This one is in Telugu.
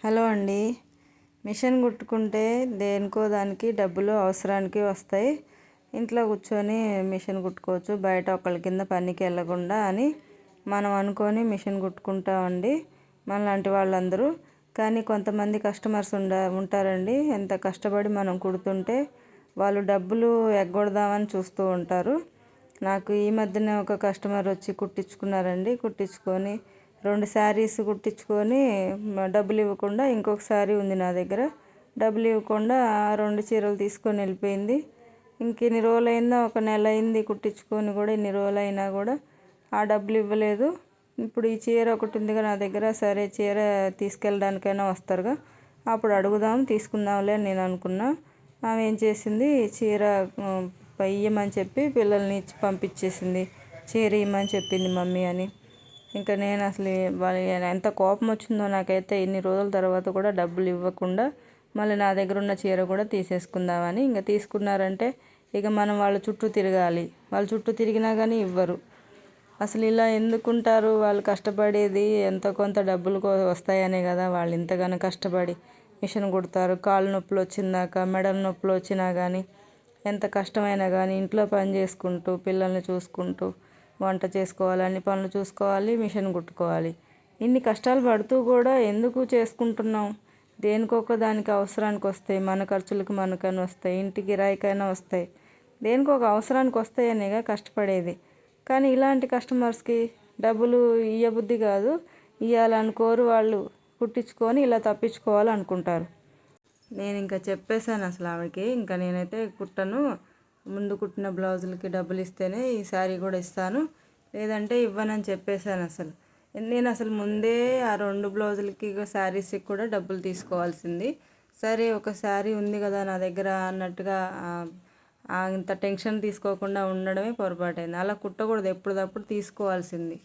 హలో అండి. మిషన్ కుట్టుకుంటే దేనికో దానికి డబ్బులు అవసరానికి వస్తాయి. ఇంట్లో కూర్చొని మిషన్ కుట్టుకోవచ్చు, బయట ఒకళ్ళ కింద పనికి వెళ్ళకుండా అని మనం అనుకొని మిషన్ కుట్టుకుంటామండి మనలాంటి వాళ్ళందరూ. కానీ కొంతమంది కస్టమర్స్ ఉంటారండి, ఎంత కష్టపడి మనం కుడుతుంటే వాళ్ళు డబ్బులు ఎగ్గొడదామని చూస్తూ ఉంటారు. నాకు ఈ మధ్యనే ఒక కస్టమర్ వచ్చి కుట్టించుకున్నారండి. కుట్టించుకొని 2 శారీస్ కుట్టించుకొని డబ్బులు ఇవ్వకుండా, ఇంకొక శారీ ఉంది నా దగ్గర, డబ్బులు ఇవ్వకుండా 2 చీరలు తీసుకొని వెళ్ళిపోయింది. ఇన్ని రోజులైందా, ఒక నెల అయింది కుట్టించుకొని కూడా, ఇన్ని రోజులైనా కూడా ఆ డబ్బులు ఇవ్వలేదు. ఇప్పుడు ఈ చీర ఒకటి ఉందిగా నా దగ్గర, సరే చీర తీసుకెళ్ళడానికైనా వస్తారుగా, అప్పుడు అడుగుదాం తీసుకుందాంలే అని నేను అనుకున్నా. ఆమె ఏం చేసింది, చీర ఇయ్యమని చెప్పి పిల్లల్ని ఇచ్చి పంపించేసింది. చీర ఇవ్వమని చెప్పింది మమ్మీ అని. ఇంకా నేను అసలు ఎంత కోపం వచ్చిందో నాకైతే. ఇన్ని రోజుల తర్వాత కూడా డబ్బులు ఇవ్వకుండా మళ్ళీ నా దగ్గర ఉన్న చీర కూడా తీసేసుకుందామని ఇంకా తీసుకున్నారంటే ఇక మనం వాళ్ళ చుట్టూ తిరగాలి. వాళ్ళ చుట్టూ తిరిగినా కానీ ఇవ్వరు. అసలు ఇలా ఎందుకుంటారు? వాళ్ళు కష్టపడేది ఎంతో కొంత డబ్బులు వస్తాయనే కదా వాళ్ళు ఇంతగానో కష్టపడి మిషన్ కుడతారు. కాళ్ళు నొప్పులు వచ్చిందాక, మెడల నొప్పులు వచ్చినా కానీ, ఎంత కష్టమైనా కానీ ఇంట్లో పని చేసుకుంటూ, పిల్లల్ని చూసుకుంటూ, వంట చేసుకోవాలి, అన్ని పనులు చూసుకోవాలి, మిషన్ కుట్టుకోవాలి. ఇన్ని కష్టాలు పడుతూ కూడా ఎందుకు చేసుకుంటున్నాం? దేనికొక దానికి అవసరానికి వస్తాయి, మన ఖర్చులకు మనకైనా వస్తాయి, ఇంటికి కిరాయికైనా వస్తాయి, దేనికొక అవసరానికి వస్తాయనేగా కష్టపడేది. కానీ ఇలాంటి కస్టమర్స్కి డబ్బులు ఇవ్వబుద్ధి కాదు, ఇవ్వాలనుకోరు. వాళ్ళు కుట్టించుకొని ఇలా తప్పించుకోవాలనుకుంటారు. నేను ఇంకా చెప్పేశాను అసలు ఆవిడకి, ఇంకా నేనైతే కుట్టను, ముందు కుట్టిన బ్లౌజులకి డబ్బులు ఇస్తేనే ఈ శారీ కూడా ఇస్తాను, లేదంటే ఇవ్వనని చెప్పేశాను. నేను అసలు ముందే ఆ 2 బ్లౌజులకి శారీస్కి కూడా డబ్బులు తీసుకోవాల్సింది. సరే ఒక శారీ ఉంది కదా నా దగ్గర అన్నట్టుగా ఇంత టెన్షన్ తీసుకోకుండా ఉండడమే పొరపాటైంది. అలా కుట్టకూడదు, ఎప్పటికప్పుడు తీసుకోవాల్సింది.